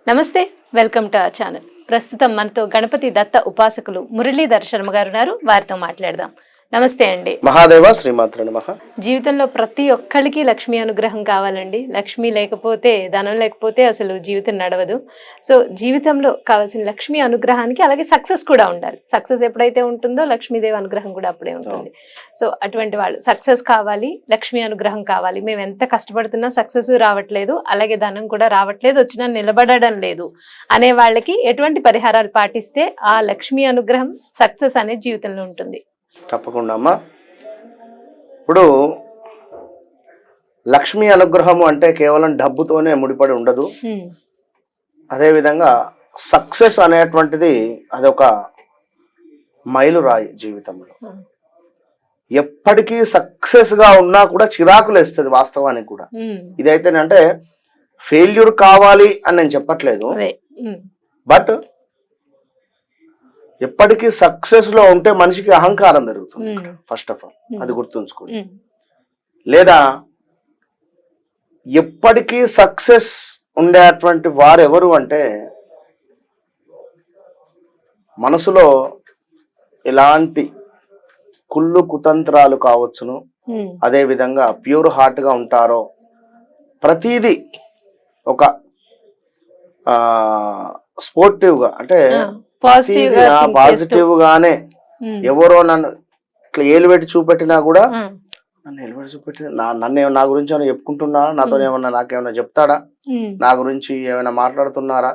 నమస్తే, welcome to our channel. ప్రస్తుతం మనతో గణపతి దత్త ఉపాసకులు మురళీధర్ శర్మ గారు ఉన్నారు. వారితో మాట్లాడదాం. నమస్తే అండి. మహాదేవ శ్రీమాత్ర నమః. జీవితంలో ప్రతి ఒక్కరికి లక్ష్మీ అనుగ్రహం కావాలండి. లక్ష్మి లేకపోతే, ధనం లేకపోతే అసలు జీవితం నడవదు. సో జీవితంలో కావాల్సిన లక్ష్మీ అనుగ్రహానికి అలాగే సక్సెస్ కూడా ఉండాలి. సక్సెస్ ఎప్పుడైతే ఉంటుందో లక్ష్మీదేవి అనుగ్రహం కూడా అప్పుడే ఉంటుంది. సో అటువంటి వాళ్ళు సక్సెస్ కావాలి, లక్ష్మీ అనుగ్రహం కావాలి, మేము ఎంత కష్టపడుతున్నా సక్సెస్ రావట్లేదు, అలాగే ధనం కూడా రావట్లేదు, వచ్చినా నిలబడడం లేదు అనే వాళ్ళకి ఎటువంటి పరిహారాలు పాటిస్తే ఆ లక్ష్మీ అనుగ్రహం సక్సెస్ అనేది జీవితంలో ఉంటుంది? తప్పకుండా అమ్మా. ఇప్పుడు లక్ష్మీ అనుగ్రహము అంటే కేవలం డబ్బుతోనే ముడిపడి ఉండదు. అదేవిధంగా సక్సెస్ అనేటువంటిది అదొక మైలురాయి జీవితంలో. ఎప్పటికీ సక్సెస్ గా ఉన్నా కూడా చిరాకులు వేస్తుంది వాస్తవానికి కూడా. ఇదైతేనంటే ఫెయిల్యూర్ కావాలి అని నేను చెప్పట్లేదు, బట్ ఎప్పటికీ సక్సెస్ లో ఉంటే మనిషికి అహంకారం పెరుగుతుంది. ఫస్ట్ ఆఫ్ ఆల్ అది గుర్తుంచుకోండి. లేదా ఎప్పటికీ సక్సెస్ ఉండేటువంటి వారు ఎవరు అంటే మనసులో ఎలాంటి కుళ్ళు కుతంత్రాలు కావచ్చును, అదే విధంగా ప్యూర్ హార్ట్ గా ఉంటారో, ప్రతిదీ ఒక స్పోర్టివ్ గా అంటే పాజిటివ్ గానే ఎవరో నన్ను ఇట్లా ఏలు పెట్టి చూపెట్టినా కూడా నన్ను ఏలుబెట్టి చూపెట్టిన నా గురించి ఏమైనా చెప్పుకుంటున్నా, నాతో ఏమన్నా నాకేమైనా చెప్తాడా, నా గురించి ఏమైనా మాట్లాడుతున్నారా,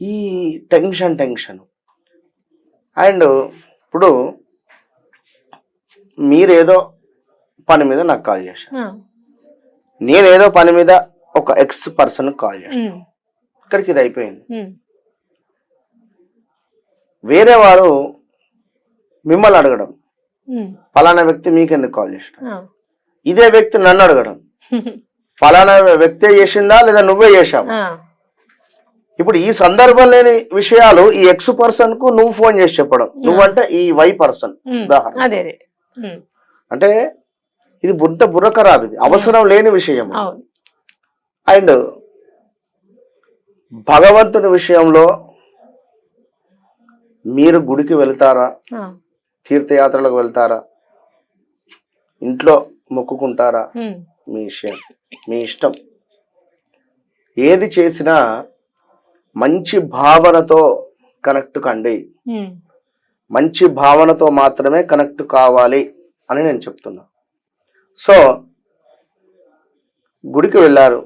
ఈ టెన్షన్. అండ్ ఇప్పుడు మీరేదో పని మీద నాకు కాల్ చేశాను, నేనేదో పని మీద ఒక ఎక్స్ పర్సన్ కాల్ చేశాను, ఇక్కడికి ఇది అయిపోయింది. వేరే వారు మిమ్మల్ని అడగడం, ఫలానా వ్యక్తి మీకెందుకు కాల్ చేసిన, ఇదే వ్యక్తి నన్ను అడగడం, ఫలానా వ్యక్తే చేసిందా లేదా నువ్వే చేశావు. ఇప్పుడు ఈ సందర్భం లేని విషయాలు ఈ ఎక్స్ పర్సన్ కు నువ్వు ఫోన్ చేసి చెప్పడం, నువ్వంటే ఈ వై పర్సన్ ఉదాహరణ. అంటే ఇది బుర్ర ఖరాబ్, ఇది అవసరం లేని విషయం. అండ్ భగవంతుని విషయంలో మీరు గుడికి వెళ్తారా, తీర్థయాత్రలకు వెళ్తారా, ఇంట్లో మొక్కుకుంటారా, మీ విషయం, మీ ఇష్టం. ఏది చేసినా మంచి భావనతో కనెక్ట్ కండి, మంచి భావనతో మాత్రమే కనెక్ట్ కావాలి అని నేను చెప్తున్నా. సో గుడికి వెళ్ళారు,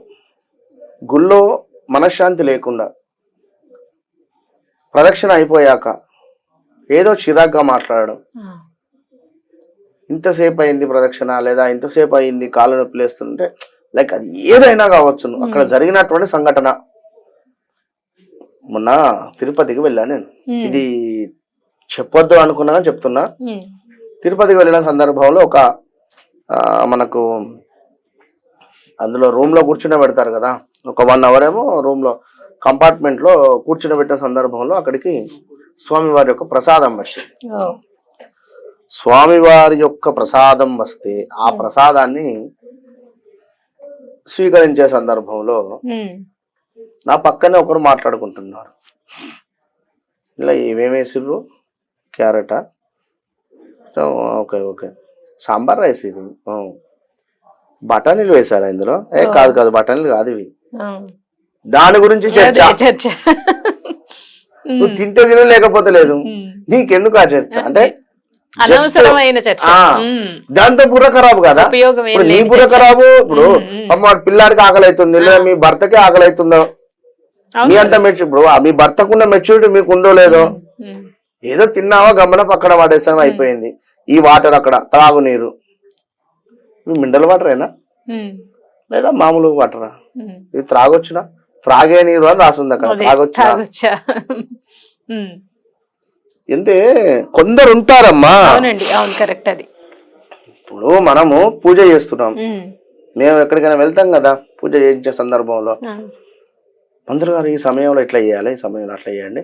గుళ్ళో మనశ్శాంతి లేకుండా ప్రదక్షిణ అయిపోయాక ఏదో చిరాగ్గా మాట్లాడడం, ఇంతసేపు అయింది ప్రదక్షిణ, లేదా ఇంతసేపు అయింది కాళ్ళు నొప్పి లేస్తుంటే, లైక్ అది ఏదైనా కావచ్చును అక్కడ జరిగినటువంటి సంఘటన. మొన్న తిరుపతికి వెళ్ళాను నేను, ఇది చెప్పొద్దు అనుకున్నా చెప్తున్నా. తిరుపతికి వెళ్ళిన సందర్భంలో ఒక మనకు అందులో రూమ్ లో కూర్చుని పెడతారు కదా, ఒక 1 hour ఏమో రూమ్ లో కంపార్ట్మెంట్ లో కూర్చుని పెట్టిన సందర్భంలో అక్కడికి స్వామివారి యొక్క ప్రసాదం వచ్చింది. స్వామివారి యొక్క ప్రసాదం వస్తే ఆ ప్రసాదాన్ని స్వీకరించే సందర్భంలో నా పక్కనే ఒకరు మాట్లాడుకుంటున్నారు, ఇలా ఏమేమి వేసిర్రు, క్యారెటా, ఓకే సాంబార్ రైస్, ఇది బఠానీలు వేసారా ఇందులో, కాదు బఠానీలు కాదు ఇవి, దాని గురించి చర్చ. నువ్వు తింటే తిన లేకపోతే లేదు, నీకెందుకు ఆ చర్చ అంటే దాంతో బుర్ర ఖరాబు కదా. ఇప్పుడు నీ బుర్ర ఖరాబు, ఇప్పుడు పిల్లాడికి ఆకలి అవుతుంది, లేదా మీ భర్తకి ఆకలి అవుతుందో, మీ అంత ఇప్పుడు మీ భర్తకున్న మెచ్యూరిటీ మీకు ఉందో లేదో, ఏదో తిన్నావా గమ్మన పక్కన పడేసాం అయిపోయింది. ఈ వాటర్ అక్కడ త్రాగునీరు, మినరల్ వాటరేనా లేదా మామూలు వాటరా, ఇది త్రాగొచ్చునా, త్రాగే నీరు అని రాసింది అక్కడ, త్రాగొచ్చా. ఎంతే కొందరు ఉంటారమ్మా. ఇప్పుడు మనము పూజ చేస్తున్నాం, మేము ఎక్కడికైనా వెళ్తాం కదా, పూజ చేయించే సందర్భంలో మంత్రులు గారు ఈ సమయంలో ఇట్లా చేయాలి, ఈ సమయంలో అట్లా చేయండి,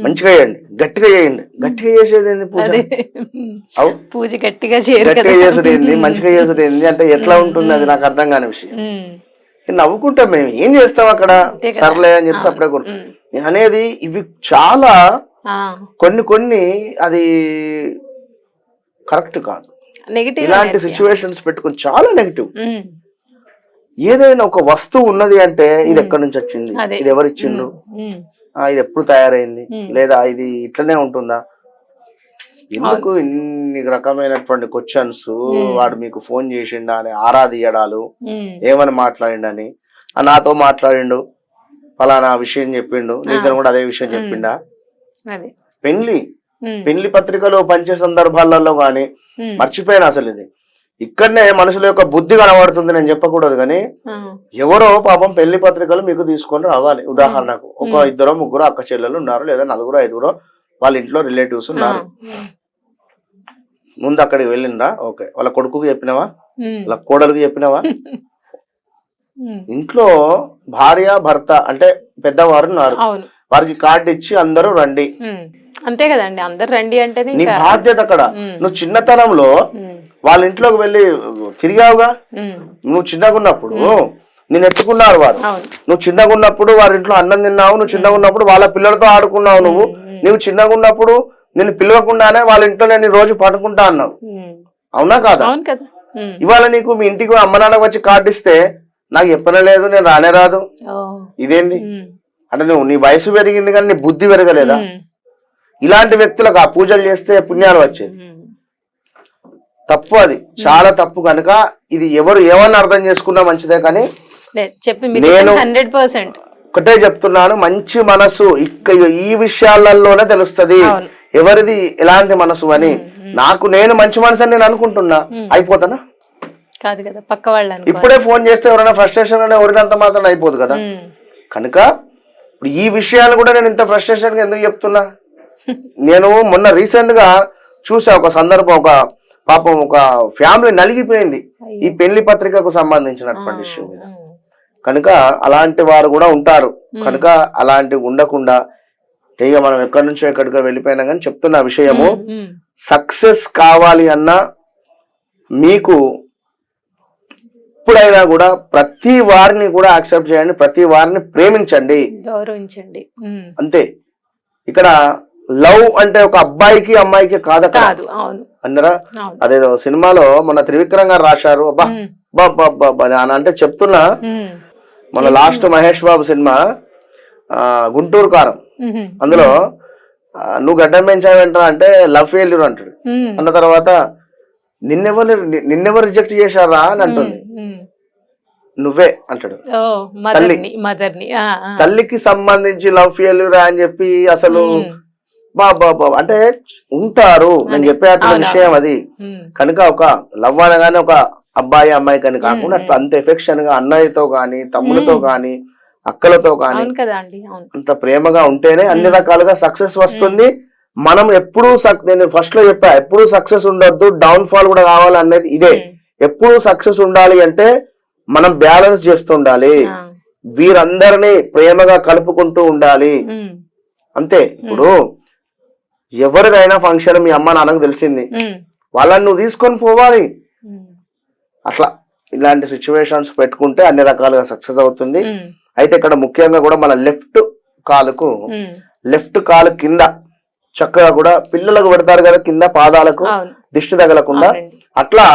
మంచిగా చేయండి, గట్టిగా చేయండి. గట్టిగా చేసేది ఏంది పూజ, పూజ గట్టిగా చేసుడు ఏంది, మంచిగా చేసుడు ఏంది అంటే ఎట్లా ఉంటుంది, అది నాకు అర్థం కాని విషయం. నవ్వుకుంటాం మేము, ఏం చేస్తాం అక్కడ, సర్లే అని చెప్పి అప్పుడే నేను అనేది ఇవి చాలా కొన్ని అది కరెక్ట్ కాదు. ఇలాంటి సిచ్యువేషన్స్ పెట్టుకుని చాలా నెగిటివ్. ఏదైనా ఒక వస్తువు ఉన్నది అంటే ఇది ఎక్కడి నుంచి వచ్చింది, ఇది ఎవరు ఇచ్చిండ్రు, ఇది ఎప్పుడు తయారైంది, లేదా ఇది ఇట్లనే ఉంటుందా, ఎందుకు ఇన్ని రకమైనటువంటి క్వశ్చన్స్, వాడు మీకు ఫోన్ చేసిండా అని ఆరా తీయడాలు, ఏమని మాట్లాడిండని, నాతో మాట్లాడిండు ఫలానా విషయం చెప్పిండు, నీతో కూడా అదే విషయం చెప్పిండా. పెళ్లి పత్రికలో పంచే సందర్భాలలో గాని మర్చిపోయాను అసలు. ఇది ఇక్కడనే మనుషుల యొక్క బుద్ధి కనబడుతుంది, నేను చెప్పకూడదు కానీ ఎవరో పాపం పెళ్లి పత్రికలు మీకు తీసుకొని రావాలి. ఉదాహరణకు ఒక 2-3 అక్క చెల్లెలు ఉన్నారు, లేదా 4-5 వాళ్ళ ఇంట్లో రిలేటివ్స్ ఉన్నారు. ముందు అక్కడికి వెళ్ళిండ్రా, ఓకే, వాళ్ళ కొడుకుకి చెప్పినావా, వాళ్ళ కోడలికి చెప్పినావా? ఇంట్లో భార్య భర్త అంటే పెద్దవారు ఉన్నారు, వారికి కార్డు ఇచ్చి అందరూ రండి, అంతే కదండి, అందరు రండి అంటే నీ బాధ్యత. అక్కడ నువ్వు చిన్నతనంలో వాళ్ళ ఇంట్లోకి వెళ్ళి తిరిగావుగా, నువ్వు చిన్నగా ఉన్నప్పుడు నేను ఎత్తుకున్నారు వారు, నువ్వు చిన్నగా ఉన్నప్పుడు వారి ఇంట్లో అన్నం తిన్నావు, నువ్వు చిన్నగా ఉన్నప్పుడు వాళ్ళ పిల్లలతో ఆడుకున్నావు, నువ్వు చిన్నగా ఉన్నప్పుడు నేను పిలవకుండానే వాళ్ళ ఇంట్లో నేను రోజు పడుకుంటా అన్నావు, అవునా కాదా? ఇవాళ నీకు మీ ఇంటికి అమ్మ నాన్నకు వచ్చి కార్డు ఇస్తే నాకు చెప్పనలేదు, నేను రానే రాదు, ఇదేంది అంటే నువ్వు నీ వయసు పెరిగింది కానీ నీ బుద్ధి పెరగలేదా? ఇలాంటి వ్యక్తులకు ఆ పూజలు చేస్తే పుణ్యాలు వచ్చేది. తప్పు, అది చాలా తప్పు. కనుక ఇది ఎవరు ఏమన్నా అర్థం చేసుకున్నా మంచిదే, కానీ నేను 100% ఒకటే చెప్తున్నాను, మంచి మనసు ఈ విషయాలలోనే తెలుస్తది ఎవరిది ఎలాంటి మనసు అని. నేను మంచి మనసు అని నేను అనుకుంటున్నా, అయిపోతానా? కాదు కదా, పక్క వాళ్ళు ఇప్పుడే ఫోన్ చేస్తే ఎవరైనా ఫ్రస్ట్రేషన్ అనే ఎవరినంత మాత్రం అయిపోదు కదా. కనుక ఇప్పుడు ఈ విషయాలు కూడా నేను ఇంత ఫ్రస్ట్రేషన్ గా ఎందుకు చెప్తున్నా, నేను మొన్న రీసెంట్ గా చూసా ఒక సందర్భం, ఒక పాపం ఒక ఫ్యామిలీ నలిగిపోయింది ఈ పెళ్లి పత్రికకు సంబంధించినటువంటి ఇష్యూ మీద. కనుక అలాంటి వారు కూడా ఉంటారు, కనుక అలాంటివి ఉండకుండా ఇక మనం ఎక్కడి నుంచో ఎక్కడికో వెళ్ళిపోయినా కానీ చెప్తున్న విషయము, సక్సెస్ కావాలి అన్నా మీకు ఎప్పుడైనా కూడా ప్రతి వారిని కూడా యాక్సెప్ట్ చేయండి, ప్రతి వారిని ప్రేమించండి, గౌరవించండి, అంతే. ఇక్కడ లవ్ అంటే ఒక అబ్బాయికి అమ్మాయికి కాదు అన్నరా. అదేదో సినిమాలో మన త్రివిక్రమ్ గారు రాశారు, అంటే చెప్తున్నా, మన లాస్ట్ మహేష్ బాబు సినిమా గుంటూరు కారం, అందులో నువ్వు గడ్డం పెంచావంటరా అంటే లవ్ ఫెయిల్యూర్ అంటాడు, అన్న తర్వాత నిన్నెవరు రిజెక్ట్ చేశారా అని అంటుంది, నువ్వే అంటాడు. తల్లికి సంబంధించి లవ్ ఫెయిల్యూర్ అని చెప్పి అసలు బాబా అంటే ఉంటారు. నేను చెప్పేటువంటి విషయం అది. కనుక ఒక లవ్ అనగానే ఒక అబ్బాయి అమ్మాయి కానీ కాకుండా అట్లా అంత ఎఫెక్షన్ గా అన్నయ్యతో గాని, తమ్ములతో గాని, అక్కలతో గాని అంత ప్రేమగా ఉంటేనే అన్ని రకాలుగా సక్సెస్ వస్తుంది. మనం ఎప్పుడు నేను ఫస్ట్ లో చెప్పా, ఎప్పుడు సక్సెస్ ఉండొద్దు, డౌన్ ఫాల్ కూడా కావాలి అనేది ఇదే. ఎప్పుడు సక్సెస్ ఉండాలి అంటే మనం బ్యాలెన్స్ చేస్తుండాలి, వీరందరినీ ప్రేమగా కలుపుకుంటూ ఉండాలి, అంతే. ఇప్పుడు ఎవరిదైనా ఫంక్షన్ మీ అమ్మ నాన్నకు తెలిసింది, వాళ్ళని నువ్వు తీసుకొని పోవాలి. అట్లా ఇలాంటి సిచ్యువేషన్స్ పెట్టుకుంటే అన్ని రకాలుగా సక్సెస్ అవుతుంది. అయితే ఇక్కడ ముఖ్యంగా కూడా మన లెఫ్ట్ కాలు కింద చక్కగా కూడా పిల్లలకు పెడతారు కదా కింద పాదాలకు దిష్టి తగలకుండా, అట్లా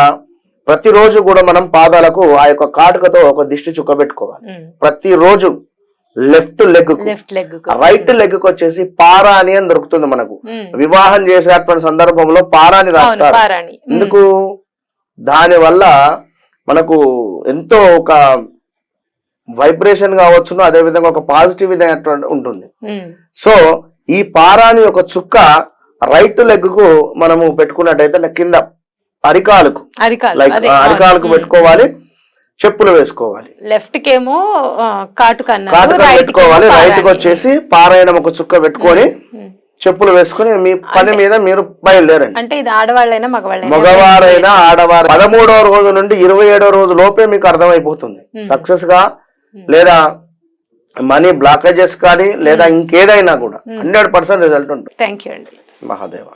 ప్రతిరోజు కూడా మనం పాదాలకు ఆ యొక్క కాటుకతో ఒక దిష్టి చుక్క పెట్టుకోవాలి ప్రతిరోజు. లెఫ్ట్ లెగ్ రైట్ లెగ్ కు వచ్చేసి పారాని అని దొరుకుతుంది మనకు. వివాహం చేసేటువంటి సందర్భంలో పారాని రాస్తారు. ఎందుకు? దాని వల్ల మనకు ఎంతో ఒక వైబ్రేషన్ కావచ్చును, అదే విధంగా ఒక పాజిటివ్ ఉంటుంది. సో ఈ పారాని ఒక చుక్క రైట్ లెగ్ కు మనము పెట్టుకున్నట్టయితే కింద అరికాలకు పెట్టుకోవాలి, చెప్పులు వేసుకోవాలి. లెఫ్ట్ కేమో కాటుక పెట్టుకోవాలి, రైట్ కి వచ్చేసి పారాయణం ఒక చుక్క పెట్టుకొని చెప్పులు వేసుకుని మీ పని మీద మీరు బయలుదేరండి. అంటే ఇది ఆడవాళ్ళైనా మగవారైనా ఆడవారు 13వ రోజు నుండి 27వ రోజు లోపే మీకు అర్థమైపోతుంది సక్సెస్ గా, లేదా మనీ బ్లాకేజెస్ కానీ, లేదా ఇంకేదైనా కూడా 100% రిజల్ట్ ఉంటుంది. థ్యాంక్ యూ అండి. మహాదేవ.